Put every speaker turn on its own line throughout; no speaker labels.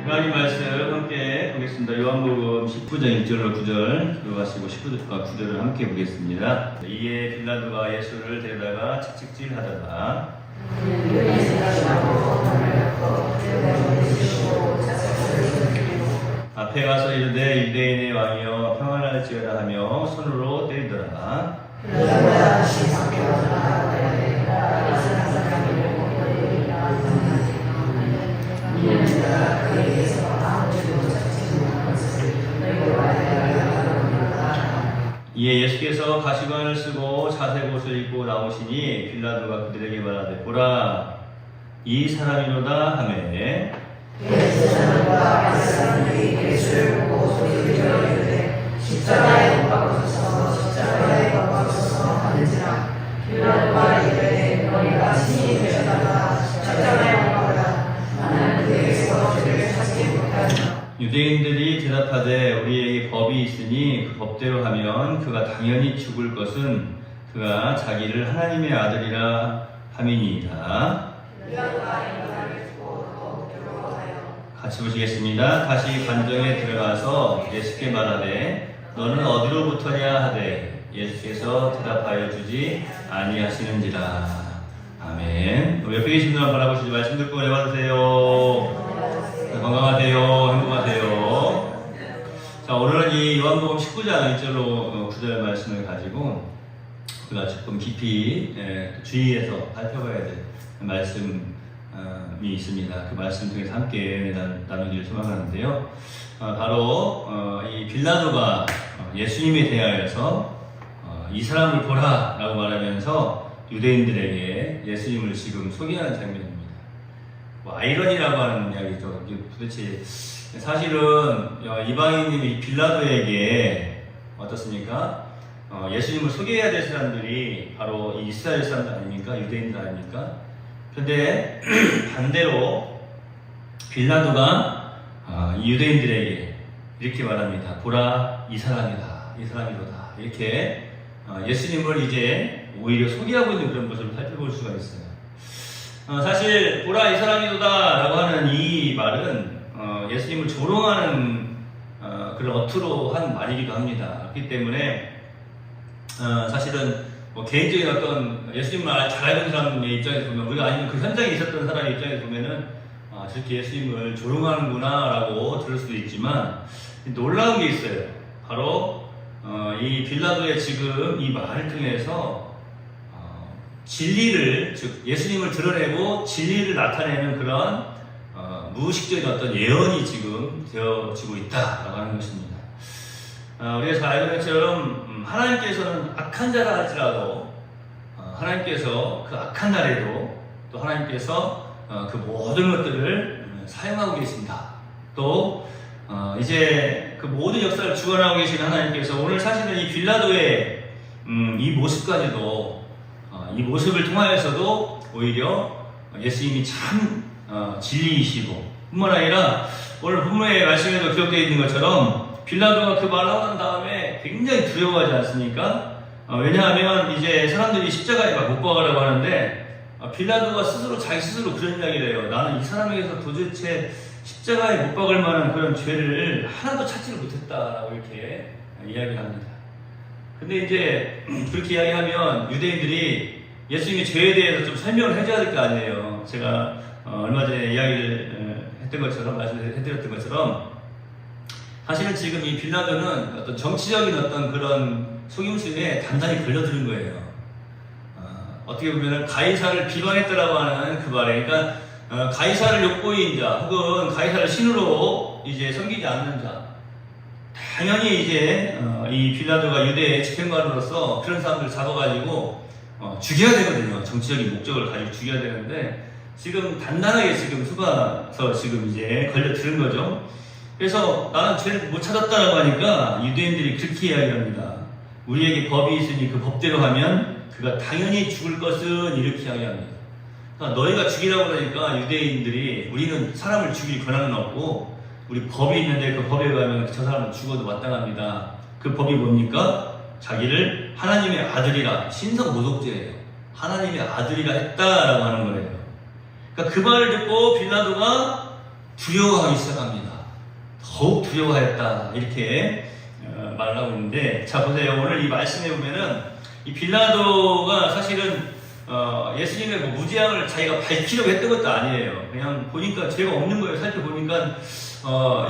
하나님 말씀 함께 보겠습니다. 요한복음 19장 1절로 9절 들어가시고 9절을 함께 보겠습니다. 이에 빌라도가 예수를 데려다가 채찍질하다가 앞에 가서 이르되 유대인의 왕이여 평안할지어다 하며 손으로 때리더라. 이에 예수께서 가시관을 쓰고 자색 옷을 입고 나오시니 빌라도가 그들에게 말하되 보라 이 사람이로다 하매 사람들이 예수를 보고 소리를 지르어 이르되 십자가에 못 박으소서 십자가에 못 박으소서 하는지라. 빌라도가 이르되 너희가 친히 데려다가 십자가에 못 박으라. 나는 그에게서 죄를 찾지 못하리라.
유대인들이 대답하되 우리에게 법이 있으니 그 법대로 하면 그가 당연히 죽을 것은 그가 자기를 하나님의 아들이라 함이니이다. 같이 보시겠습니다. 다시 관정에 들어가서 예수께 말하되 너는 어디로부터냐 하되 예수께서 대답하여 주지 아니하시는지라. 아멘. 옆에 계신 분을 바라보시지 말씀 듣고 받으세요. 건강하세요. 행복하세요. 자, 오늘은 이 요한복음 19장 1절로 9절 말씀을 가지고 우리가 조금 깊이 주의해서 살펴봐야 될 말씀이 있습니다. 그 말씀 중에서 함께 나누기를 소망하는데요. 바로 이 빌라도가 예수님에 대하여서 이 사람을 보라 라고 말하면서 유대인들에게 예수님을 지금 소개하는 장면입니다. 아이러니라고 하는 이야기죠. 도대체 사실은 이방인님이 빌라도에게 어떻습니까? 예수님을 소개해야 될 사람들이 바로 이스라엘 사람들 아닙니까? 유대인들 아닙니까? 그런데 반대로 빌라도가 이 유대인들에게 이렇게 말합니다. 보라 이 사람이다. 이 사람이로다. 이렇게 예수님을 이제 오히려 소개하고 있는 그런 모습을 살펴볼 수가 있어요. 사실 보라 이 사람이로다 라고 하는 이 말은 예수님을 조롱하는 그런 어투로 한 말이기도 합니다. 그렇기 때문에 사실은 개인적인 어떤 예수님을 잘 알고 있는 사람의 입장에서 보면 우리가 아니면 그 현장에 있었던 사람의 입장에서 보면은 저렇게 예수님을 조롱하는구나 라고 들을 수도 있지만 놀라운 게 있어요. 바로 이 빌라도의 지금 이 말을 통해서 진리를, 즉 예수님을 드러내고 진리를 나타내는 그런 무의식적인 어떤 예언이 지금 되어지고 있다라고 하는 것입니다. 우리가 잘 알고 있는 것처럼 하나님께서는 악한 자라 할지라도 하나님께서 그 악한 날에도 또 하나님께서 그 모든 것들을 사용하고 계십니다. 또 이제 그 모든 역사를 주관하고 계신 하나님께서 오늘 사실은 이 빌라도의 이 모습까지도 이 모습을 통하여서도 오히려 예수님이 참 진리이시고 뿐만 아니라 오늘 본문의 말씀에도 기록되어 있는 것처럼 빌라도가 그 말을 하고 난 다음에 굉장히 두려워하지 않습니까? 왜냐하면 이제 사람들이 십자가에 못 박으라고 하는데 빌라도가 스스로 자기 스스로 그런 이야기를 해요. 나는 이 사람에게서 도대체 십자가에 못 박을 만한 그런 죄를 하나도 찾지를 못했다라고 이렇게 이야기를 합니다. 근데 이제 그렇게 이야기하면 유대인들이 예수님의 죄에 대해서 좀 설명을 해줘야 될 거 아니에요. 제가 얼마 전에 이야기를 했던 것처럼, 말씀해드렸던 것처럼 사실은 지금 이 빌라도는 어떤 정치적인 어떤 그런 속임수에 단단히 걸려드는 거예요. 어떻게 보면 가이사를 비방했다라고 하는 그 말에, 그러니까 가이사를 욕보인 자 혹은 가이사를 신으로 이제 섬기지 않는 자, 당연히 이제 이 빌라도가 유대의 집행관으로서 그런 사람들을 잡아가지고 죽여야 되거든요. 정치적인 목적을 가지고 죽여야 되는데 지금 단단하게 지금 속아서 지금 이제 걸려드는 거죠. 그래서 나는 죄를 못 찾았다라고 하니까 유대인들이 그렇게 이야기합니다. 우리에게 법이 있으니 그 법대로 하면 그가 당연히 죽을 것은 이렇게 이야기합니다. 그러니까 너희가 죽이라고 하니까 유대인들이 우리는 사람을 죽일 권한은 없고 우리 법이 있는데 그 법에 가면 저 사람은 죽어도 마땅합니다. 그 법이 뭡니까? 자기를 하나님의 아들이라, 신성 모독죄예요. 하나님의 아들이라 했다라고 하는 거예요. 그러니까 그 말을 듣고 빌라도가 두려워하기 시작합니다. 더욱 두려워하였다. 이렇게 말을 하고 있는데, 자 보세요. 오늘 이 말씀에 보면은 이 빌라도가 사실은 예수님의 뭐 무죄함을 자기가 밝히려고 했던 것도 아니에요. 그냥 보니까 죄가 없는 거예요. 살펴보니까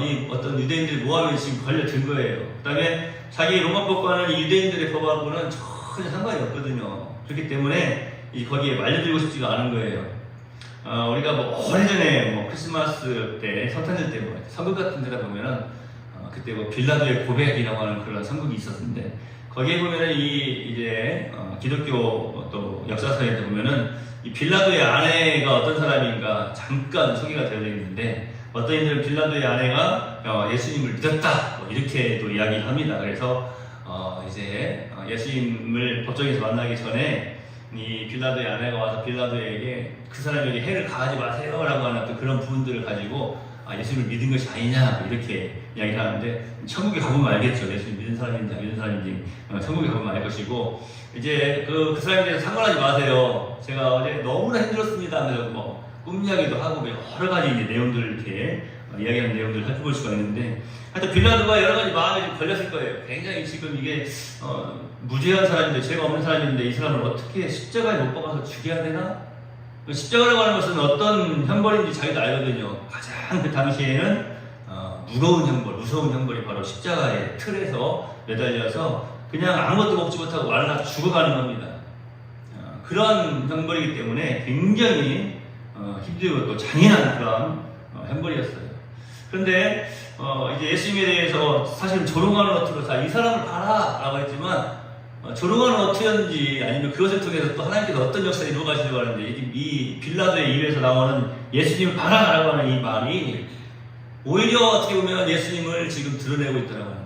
이 어떤 유대인들 모함에 지금 걸려든 거예요. 그 다음에 자기 로마법과는 이 유대인들의 법하고는 전혀 상관이 없거든요. 그렇기 때문에 거기에 말려들고 싶지가 않은 거예요. 우리가 뭐 오래전에 뭐 크리스마스 때, 성탄절 때 뭐 선극 같은 데다 보면은 그때 뭐 빌라도의 고백이라고 하는 그런 선극이 있었는데, 거기에 보면은 이제 기독교 또 역사서에 보면은 이 빌라도의 아내가 어떤 사람인가 잠깐 소개가 되어 있는데, 어떤 이들은 빌라도의 아내가 예수님을 믿었다 뭐 이렇게 또 이야기합니다. 그래서 이제 예수님을 법정에서 만나기 전에 이 빌라도의 아내가 와서 빌라도에게 그 사람에게 해를 가하지 마세요라고 하는 또 그런 부분들을 가지고 예수님을 믿은 것이 아니냐 이렇게 이야기를 하는데, 천국에 가보면 알겠죠. 예수님 믿은 사람인지 안 믿은 사람인지 천국에 가보면 알 것이고, 이제 그 사람에 대해서 상관하지 마세요. 제가 어제 너무나 힘들었습니다 하면서 뭐 꿈 이야기도 하고 여러 가지 이제 내용들을 이렇게 이야기하는 내용들을 살펴볼 수가 있는데, 하여튼 빌라도가 여러 가지 마음에 좀 걸렸을 거예요. 굉장히 지금 이게 무죄한 사람인데, 죄가 없는 사람인데 이 사람을 어떻게 십자가에 못 박아서 죽여야 되나? 십자가라고 하는 것은 어떤 형벌인지 자기도 알거든요. 가장 그 당시에는 무거운 형벌, 무서운 형벌이 바로 십자가의 틀에서 매달려서 그냥 아무것도 먹지 못하고 말라 죽어가는 겁니다. 그런 형벌이기 때문에 굉장히 힘들고 또 잔인한 그런 형벌이었어요. 그런데 이제 예수님에 대해서 사실 조롱하는 어투로 이 사람을 봐라 라고 했지만, 조롱하는 어투였는지 아니면 그것을 통해서 또 하나님께서 어떤 역사를 이루어가시려고 하는데, 이 빌라도의 입에서 나오는 예수님을 봐라 라고 하는 이 말이 오히려 어떻게 보면 예수님을 지금 드러내고 있더라고요.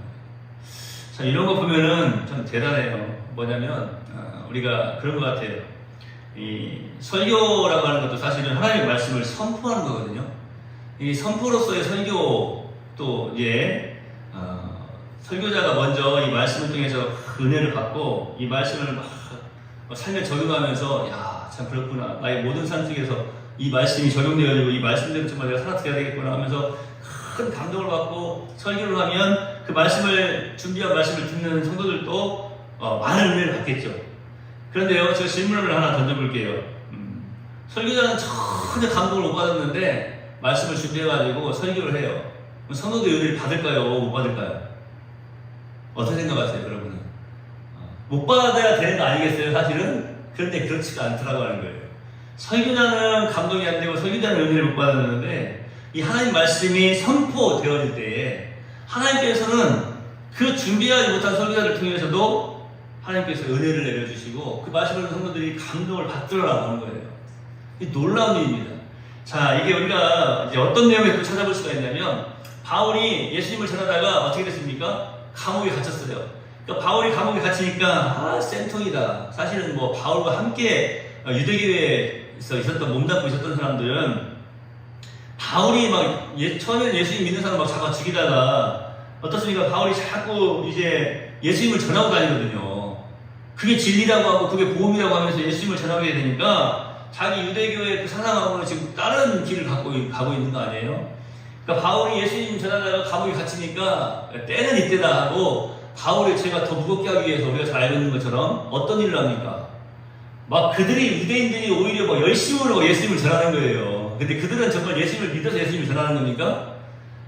자, 이런 거 보면은 참 대단해요. 뭐냐면 우리가 그런 것 같아요. 이 설교라고 하는 것도 사실은 하나님의 말씀을 선포하는 거거든요. 이 선포로서의 설교, 또 이제 설교자가 먼저 이 말씀을 통해서 은혜를 받고 이 말씀을 막 삶에 적용하면서, 야, 참 그렇구나, 나의 모든 삶 속에서 이 말씀이 적용되어지고 이 말씀대로 정말 내가 살아가야 되겠구나 하면서 큰 감동을 받고 설교를 하면, 그 말씀을 준비한 말씀을 듣는 성도들도 많은 은혜를 받겠죠. 그런데요, 제가 질문을 하나 던져볼게요. 설교자는 전혀 감동을 못 받았는데 말씀을 준비해가지고 설교를 해요. 성도들 은혜를 받을까요? 못 받을까요? 어떻게 생각하세요, 여러분은? 못 받아야 되는 거 아니겠어요, 사실은? 그런데 그렇지가 않더라고 하는 거예요. 설교자는 감동이 안 되고 설교자는 은혜를 못 받았는데, 이 하나님 말씀이 선포되어질 때에 하나님께서는 그 준비하지 못한 설교자를 통해서도 하나님께서 은혜를 내려주시고 그 말씀을 듣는 성도들이 감동을 받더라고 하는 거예요. 이 놀라운 일입니다. 자, 이게 우리가 이제 어떤 내용을 또 찾아볼 수가 있냐면, 바울이 예수님을 전하다가 어떻게 됐습니까? 감옥에 갇혔어요. 그러니까 바울이 감옥에 갇히니까 쌤통이다. 사실은 뭐 바울과 함께 유대교회에서 있었던, 몸담고 있었던 사람들은 바울이 막 처음에는 예수님 믿는 사람 막 잡아 죽이다가 어떻습니까? 바울이 자꾸 이제 예수님을 전하고 다니거든요. 그게 진리라고 하고 그게 보험이라고 하면서 예수님을 전하게 되니까 자기 유대교의 그 사상하고는 지금 다른 길을 가고 있는 거 아니에요? 그러니까 바울이 예수님 전하다가 감옥에 갇히니까 때는 이때다 하고 바울의 죄가 더 무겁게 하기 위해서 우리가 잘 알고 있는 것처럼 어떤 일을 합니까? 막 그들이, 유대인들이 오히려 뭐 열심으로 예수님을 전하는 거예요. 근데 그들은 정말 예수님을 믿어서 예수님을 전하는 겁니까?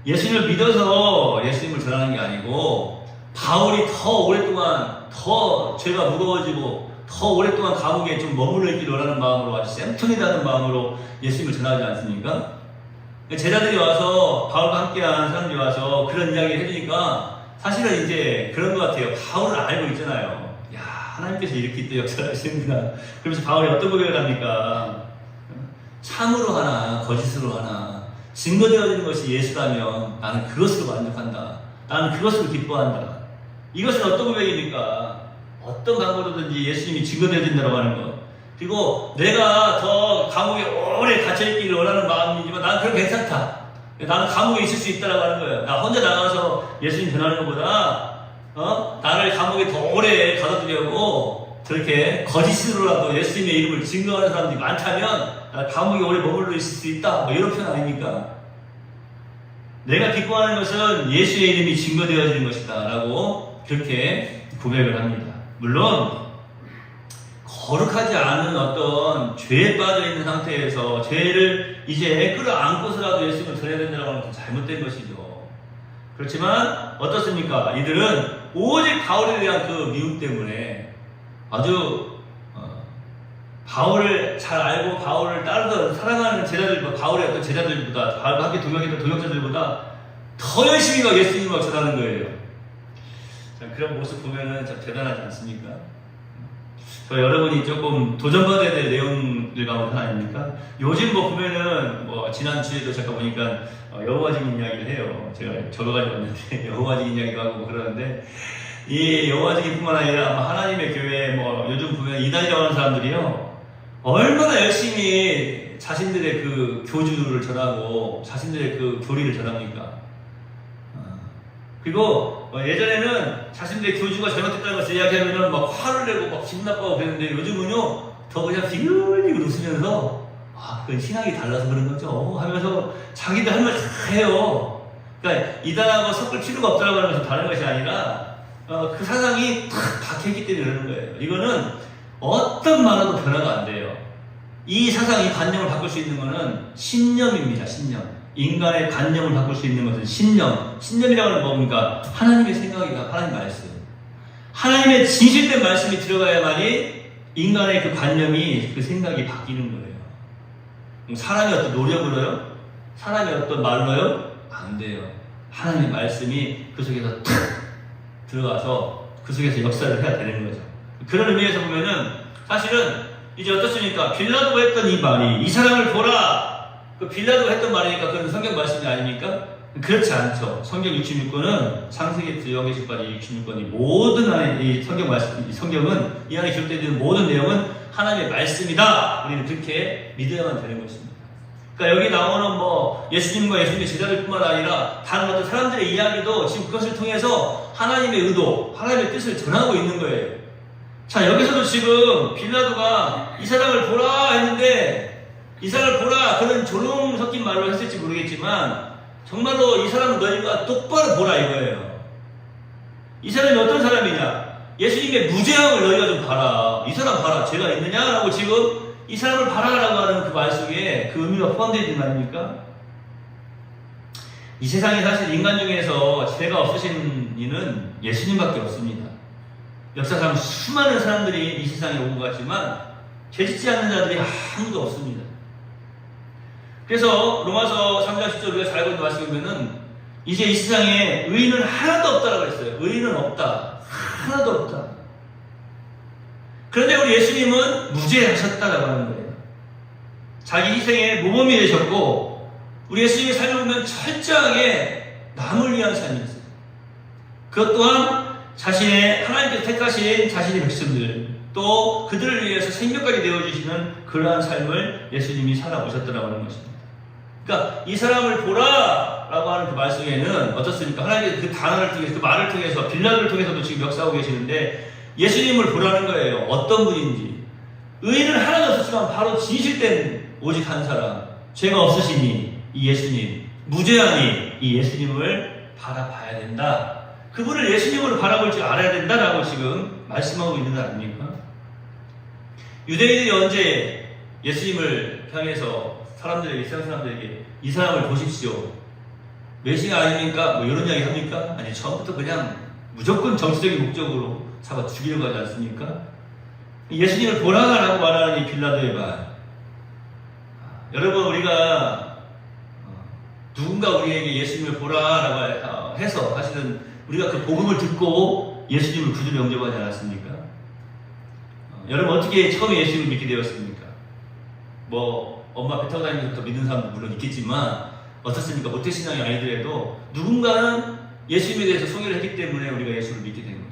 예수님을 믿어서 예수님을 전하는 게 아니고, 바울이 더 오랫동안 더 죄가 무거워지고 더 오랫동안 감옥에 좀 머물러 있기를 원하는 마음으로, 아주 쌤통이라는 마음으로 예수님을 전하지 않습니까? 제자들이 와서, 바울과 함께한 사람들이 와서 그런 이야기를 해주니까 사실은 이제 그런 것 같아요. 바울을 알고 있잖아요. 야, 하나님께서 이렇게 또 역사를 하시는구나. 그러면서 바울이 어떤 고백을 합니까? 참으로 하나 거짓으로 하나 증거되어지는 것이 예수라면 나는 그것으로 만족한다. 나는 그것으로 기뻐한다. 이것은 어떤 고백입니까? 어떤 방법으로든지 예수님이 증거되어진다고 하는 것. 그리고 내가 더 감옥에 오래 갇혀있기를 원하는 마음이지만 나는 그럼 괜찮다. 나는 감옥에 있을 수 있다고 하는 거예요. 나 혼자 나가서 예수님 전하는 것보다 나를 감옥에 더 오래 가둬두려고 저렇게 거짓으로라도 예수님의 이름을 증거하는 사람들이 많다면 나 감옥에 오래 머물러 있을 수 있다. 뭐 이런 표현 아닙니까? 내가 기뻐하는 것은 예수의 이름이 증거되어지는 것이다 라고 그렇게 고백을 합니다. 물론 거룩하지 않은 어떤 죄에 빠져있는 상태에서 죄를 이제 끌어안고서라도 예수님을 전해야 된다고 하는 것은 잘못된 것이죠. 그렇지만 어떻습니까? 이들은 오직 바울에 대한 그 미움 때문에 아주 바울을 잘 알고 바울을 따르던 사랑하는 제자들보다, 바울의 어떤 제자들보다, 바울과 함께 동역했던 동역자들보다 더 열심히 막 예수님을 전하는 거예요. 자, 그런 모습 보면은 참 대단하지 않습니까? 저 여러분이 조금 도전받아야 될 내용들 가운데 하나 아닙니까? 요즘 뭐 보면은 뭐 지난주에도 잠깐 보니까 여호와 증인 이야기를 해요. 제가 적어가지고 왔는데 여호와 증인 이야기도 하고 뭐 그러는데 이 여호와 증인뿐만 아니라 하나님의 교회 뭐 요즘 보면 이단이라고 하는 사람들이요 얼마나 열심히 자신들의 그 교주를 전하고 자신들의 그 교리를 전합니까? 그리고 예전에는 자신들의 교주가 잘못됐다는 것을 이야기하면 막 화를 내고 막 기분 나빠하고 그랬는데 요즘은요 더 그냥 비글비글 웃으면서 그건 신앙이 달라서 그런 거죠 하면서 자기들 할 말 다 해요. 그러니까 이단하고 섞을 필요가 없다고 하는 것은 다른 것이 아니라 그 사상이 탁 박혀있기 때문에 그러는 거예요. 이거는 어떤 말로도 변화가 안 돼요. 이 사상, 이 관념을 바꿀 수 있는 것은 신념입니다. 신념. 인간의 관념을 바꿀 수 있는 것은 신념. 신념이라고 하는 뭡니까? 하나님의 생각이다. 하나님 말씀. 하나님의 진실된 말씀이 들어가야만이 인간의 그 관념이, 그 생각이 바뀌는 거예요. 사람이 어떤 노력으로요? 사람이 어떤 말로요? 안 돼요. 하나님의 말씀이 그 속에서 탁 들어가서 그 속에서 역사를 해야 되는 거죠. 그런 의미에서 보면은 사실은 이제 어떻습니까? 빌라도가 했던 이 말이 이 사람을 보라! 그 빌라도가 했던 말이니까 그건 성경 말씀이 아닙니까? 그렇지 않죠. 성경 66권은 창세기부터 요한계시록까지 66권이 모든 안에 이 성경 말씀, 이 성경은 이 안에 기록되어 있는 모든 내용은 하나님의 말씀이다. 우리는 그렇게 믿어야만 되는 것입니다. 그러니까 여기 나오는 뭐 예수님과 예수님의 제자들뿐만 아니라 다른 어떤 사람들의 이야기도 지금 그것을 통해서 하나님의 의도, 하나님의 뜻을 전하고 있는 거예요. 자, 여기서도 지금 빌라도가 이 사람을 보라 했는데 이 사람을 보라 그런 조롱 섞인 말로 했을지 모르겠지만 정말로 이 사람은 너희가 똑바로 보라 이거예요. 이 사람이 어떤 사람이냐? 예수님의 무죄함을 너희가 좀 봐라. 이 사람 봐라. 죄가 있느냐라고 지금 이 사람을 봐라라고 하는 그 말 속에 그 의미가 포함되어 있는 거 아닙니까? 이 세상에 사실 인간 중에서 죄가 없으신 이는 예수님밖에 없습니다. 역사상 수많은 사람들이 이 세상에 오고 갔지만 죄짓지 않는 자들이 아무도 없습니다. 그래서 로마서 3장 10절 우리가 잘 알고 있는 말씀을 보면은 이제 이 세상에 의인은 하나도 없다라고 했어요. 의인은 없다. 하나도 없다. 그런데 우리 예수님은 무죄하셨다라고 하는 거예요. 자기 희생에 모범이 되셨고 우리 예수님의 삶을 보면 철저하게 남을 위한 삶이었어요. 그것 또한 자신의 하나님께서 택하신 자신의 백성들 또 그들을 위해서 생명까지 내어주시는 그러한 삶을 예수님이 살아오셨다라고 하는 것입니다. 그러니까 이 사람을 보라라고 하는 그 말씀에는 어떻습니까? 하나님께서 그 단어를 통해서 그 말을 통해서 빌라도를 통해서도 지금 역사하고 계시는데 예수님을 보라는 거예요. 어떤 분인지. 의인은 하나도 없었지만 바로 진실된 오직 한 사람, 죄가 없으시니 이 예수님, 무죄하니 이 예수님을 바라봐야 된다. 그분을 예수님으로 바라볼 줄 알아야 된다라고 지금 말씀하고 있는 거 아닙니까? 유대인들이 언제 예수님을 향해서 사람들에게, 이스라엘 사람들에게 이 사람을 보십시오. 메시아 아닙니까? 뭐 이런 이야기 합니까? 아니, 처음부터 그냥 무조건 정치적인 목적으로 잡아 죽이려고 하지 않습니까? 예수님을 보라라고 말하는 이 빌라도의 말. 여러분, 우리가 누군가 우리에게 예수님을 보라라고 해서 사실은 우리가 그 복음을 듣고 예수님을 구주로 영접하지 않았습니까? 여러분 어떻게 처음에 예수님을 믿게 되었습니까? 뭐 엄마 배 타고 다니면서부터 믿는 사람도 물론 있겠지만 어떻습니까? 모태신앙이 아니더라도 누군가는 예수님에 대해서 소개를 했기 때문에 우리가 예수를 믿게 된 거예요.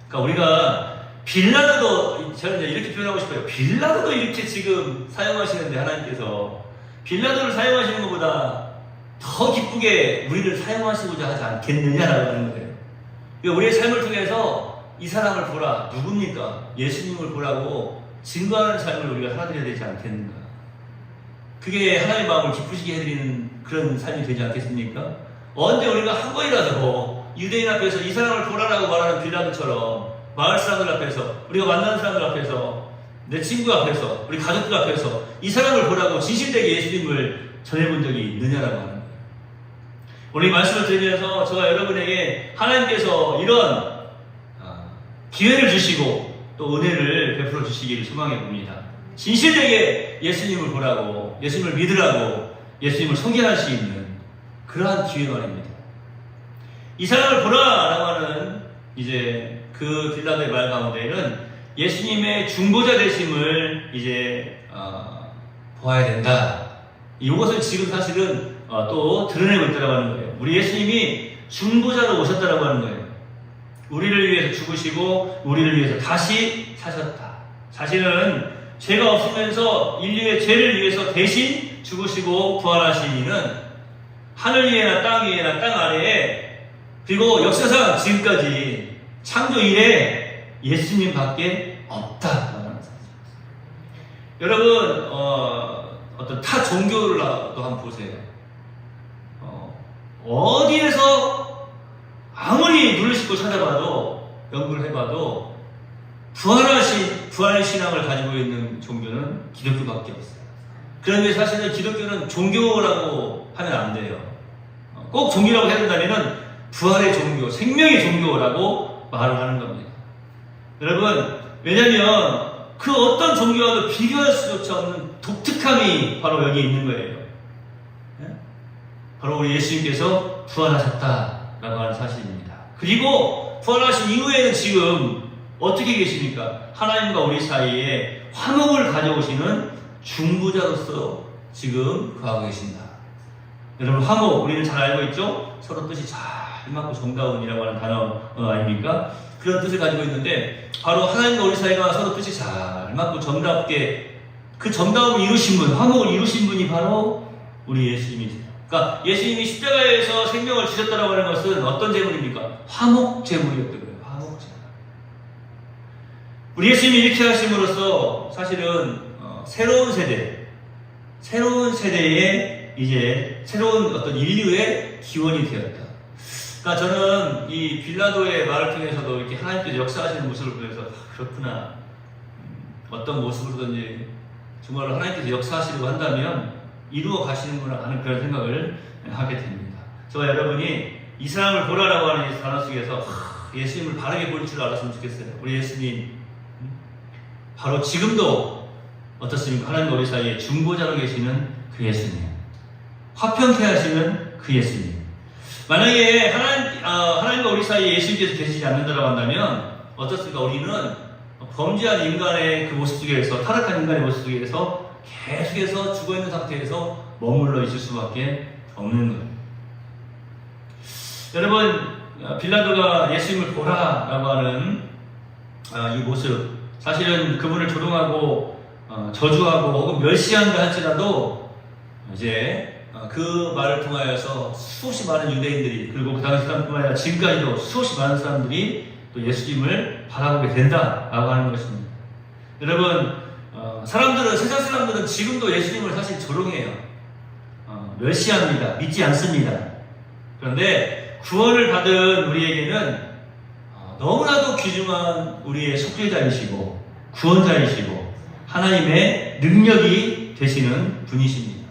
그러니까 우리가 빌라도도 저는 이렇게 표현하고 싶어요. 빌라도도 이렇게 지금 사용하시는데 하나님께서 빌라도를 사용하시는 것보다 더 기쁘게 우리를 사용하시고자 하지 않겠느냐라고 하는 거예요. 그러니까 우리의 삶을 통해서 이 사람을 보라. 누굽니까? 예수님을 보라고 증거하는 삶을 우리가 살아드려야 되지 않겠는가. 그게 하나님의 마음을 기쁘시게 해드리는 그런 삶이 되지 않겠습니까? 언제 우리가 한 번이라도 유대인 앞에서 이 사람을 보라라고 말하는 빌라도처럼 마을 사람들 앞에서, 우리가 만나는 사람들 앞에서, 내 친구 앞에서, 우리 가족들 앞에서 이 사람을 보라고 진실되게 예수님을 전해본 적이 있느냐라고 하는 거예요. 오늘 이 말씀을 드리면서 저와 여러분에게 하나님께서 이런 기회를 주시고 또 은혜를 베풀어 주시기를 소망해 봅니다. 진실되게 예수님을 보라고, 예수님을 믿으라고, 예수님을 소개할 수 있는 그러한 기회 말입니다. 이 사람을 보라라고 하는 이제 그 빌라도의 말 가운데에는 예수님의 중보자 되심을 이제 보아야 된다. 이것을 지금 사실은 또 드러내고 있다고 하는 거예요. 우리 예수님이 중보자로 오셨다라고 하는 거예요. 우리를 위해서 죽으시고 우리를 위해서 다시 사셨다. 사실은 죄가 없으면서 인류의 죄를 위해서 대신 죽으시고 부활하신 이는 하늘 위에나 땅 위에나 땅 아래에, 그리고 역사상 지금까지 창조 이래 예수님 밖에 없다. 여러분 어떤 타 종교를도 한번 보세요. 어디에서 아무리 눈을 씻고 찾아봐도, 연구를 해봐도 부활의 신앙을 가지고 있는 종교는 기독교밖에 없어요. 그런데 사실은 기독교는 종교라고 하면 안 돼요. 꼭 종교라고 해야 된다면 부활의 종교, 생명의 종교라고 말을 하는 겁니다. 여러분, 왜냐하면 그 어떤 종교와도 비교할 수조차 없는 독특함이 바로 여기 있는 거예요. 바로 우리 예수님께서 부활하셨다라고 하는 사실입니다. 그리고 부활하신 이후에는 지금 어떻게 계십니까? 하나님과 우리 사이에 화목을 가져오시는 중보자로서 지금 거하고 계신다. 여러분, 화목, 우리는 잘 알고 있죠? 서로 뜻이 잘 맞고 정다운이라고 하는 단어 아닙니까? 그런 뜻을 가지고 있는데, 바로 하나님과 우리 사이가 서로 뜻이 잘 맞고 정답게 그 정다움을 이루신 분, 화목을 이루신 분이 바로 우리 예수님이세요. 그러니까 예수님이 십자가에서 생명을 주셨다고 하는 것은 어떤 제물입니까? 화목 제물이었던 거예요. 화목 제물. 우리 예수님이 이렇게 하심으로써 사실은 새로운 세대의 이제 새로운 어떤 인류의 기원이 되었다. 그러니까 저는 이 빌라도의 말을 통해서도 이렇게 하나님께서 역사하시는 모습을 보면서 그렇구나. 어떤 모습으로든지 정말로 하나님께서 역사하시려고 한다면 이루어 가시는구나 하는 그런 생각을 하게 됩니다. 저와 여러분이 이 사람을 보라라고 하는 이 단어 속에서 예수님을 바르게 볼 줄 알았으면 좋겠어요. 우리 예수님 바로 지금도 어떻습니까? 하나님과 우리 사이에 중보자로 계시는 그 예수님, 화평케 하시는 그 예수님. 만약에 하나님과 우리 사이에 예수님께서 계시지 않는다고 한다면 어떻습니까? 우리는 범죄한 인간의 그 모습 속에서, 타락한 인간의 모습 속에서 계속해서 죽어있는 상태에서 머물러 있을 수밖에 없는 거예요. 여러분, 빌라도가 예수님을 보라라고 하는 이 모습, 사실은 그분을 조롱하고 저주하고 혹은 멸시한다 할지라도 이제 그 말을 통하여서 수없이 많은 유대인들이, 그리고 그 당시 사람뿐만 아니라 지금까지도 수없이 많은 사람들이 또 예수님을 바라보게 된다라고 하는 것입니다. 여러분, 세상 사람들은 지금도 예수님을 사실 조롱해요. 멸시합니다. 믿지 않습니다. 그런데 구원을 받은 우리에게는 너무나도 귀중한 우리의 속죄자이시고 구원자이시고 하나님의 능력이 되시는 분이십니다.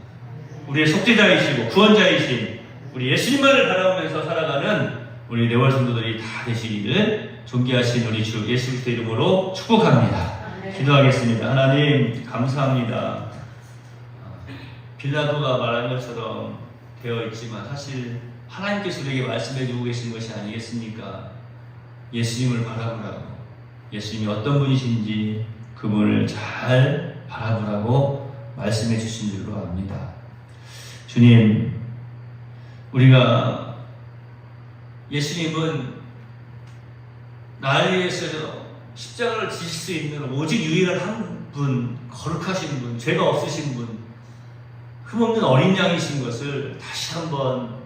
우리의 속죄자이시고 구원자이신 우리 예수님만을 바라보면서 살아가는 우리 네월 성도들이 다 되시기를 존귀하신 우리 주 예수 그리스도 이름으로 축복합니다. 기도하겠습니다. 하나님 감사합니다. 빌라도가 말한 것처럼 되어 있지만 사실 하나님께서 우리에게 말씀해 주고 계신 것이 아니겠습니까? 예수님을 바라보라고, 예수님이 어떤 분이신지 그분을 잘 바라보라고 말씀해 주신 줄로 압니다. 주님, 우리가 예수님은 나를 위해서 십자가를 지실 수 있는 오직 유일한 한 분, 거룩하신 분, 죄가 없으신 분, 흠없는 어린 양이신 것을 다시 한번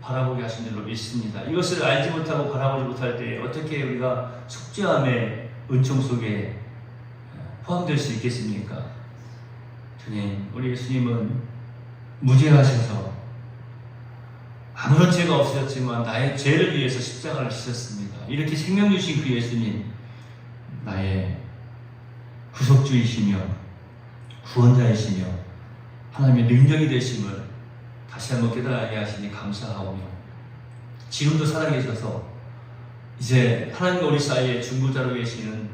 바라보게 하신 줄로 믿습니다. 이것을 알지 못하고 바라보지 못할 때 어떻게 우리가 속죄함의 은총 속에 포함될 수 있겠습니까? 주님, 우리 예수님은 무죄하셔서 아무런 죄가 없으셨지만 나의 죄를 위해서 십자가를 지셨습니다. 이렇게 생명 주신 그 예수님, 나의 구속주이시며 구원자이시며 하나님의 능력이 되심을 다시 한번 깨달게 하시니 감사하오며, 지금도 살아계셔서 이제 하나님과 우리 사이에 중보자로 계시는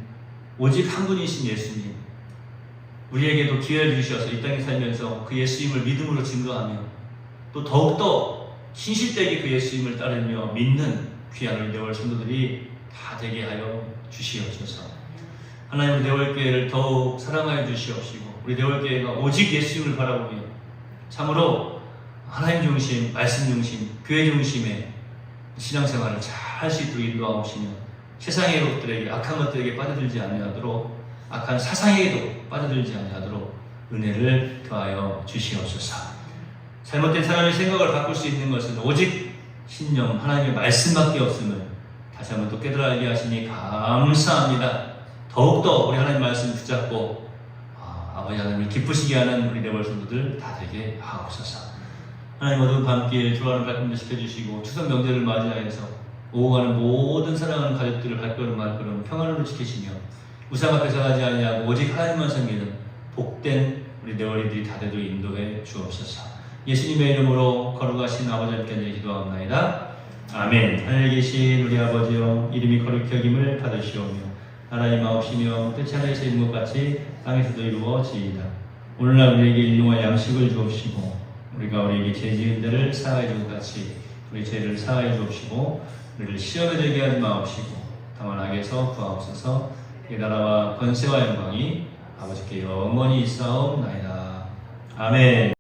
오직 한 분이신 예수님, 우리에게도 기회를 주셔서 이 땅에 살면서 그 예수님을 믿음으로 증거하며 또 더욱더 신실되게 그 예수님을 따르며 믿는 귀한 우리 네월 성도들이 다 되게 하여 주시옵소서. 하나님, 우리 네월교회를 더욱 사랑하여 주시옵시고 우리 네월교회가 오직 예수님을 바라보며 참으로 하나님 중심, 말씀 중심, 교회 중심의 신앙생활을 잘 할 수 있도록 인도하옵시며 세상의 것들에게, 악한 것들에게 빠져들지 아니하도록, 악한 사상에도 빠져들지 아니하도록 은혜를 더하여 주시옵소서. 잘못된 사람의 생각을 바꿀 수 있는 것은 오직 신령 하나님의 말씀밖에 없음을 다시 한번 또 깨달아 알게 하시니 감사합니다. 더욱더 우리 하나님 말씀 붙잡고 아버지 하나님을 기쁘시게 하는 우리 네월 성도들 다 되게 하옵소서. 하나님, 어두운 밤길 들어가는 발걸음을 지켜주시고 추석 명절을 맞이하여서 오고 가는 모든 사랑하는 가족들을 발걸음 말걸음 평안으로 지키시며 우상 앞에 서가지 아니하고 오직 하나님만 섬기는 복된 우리 네월이들이 다 되도록 인도해 주옵소서. 예수님의 이름으로 거룩하신 아버지 함께 기도하옵나이다. 아멘. 하늘에 계신 우리 아버지여, 이름이 거룩히 여김을 받으시오며 나라의 마옵시며 뜻이 하늘에서 이룬 것 같이 땅에서도 이루어지이다. 오늘날 우리에게 일용할 양식을 주옵시고 우리가 우리에게 죄 지은 데를 사하여 준 것 같이 우리 죄를 사하여 주옵시고 우리를 시험에 들게 하지 마옵시고 다만 악에서 구하옵소서. 이 나라와 권세와 영광이 아버지께 영원히 있사옵나이다. 아멘.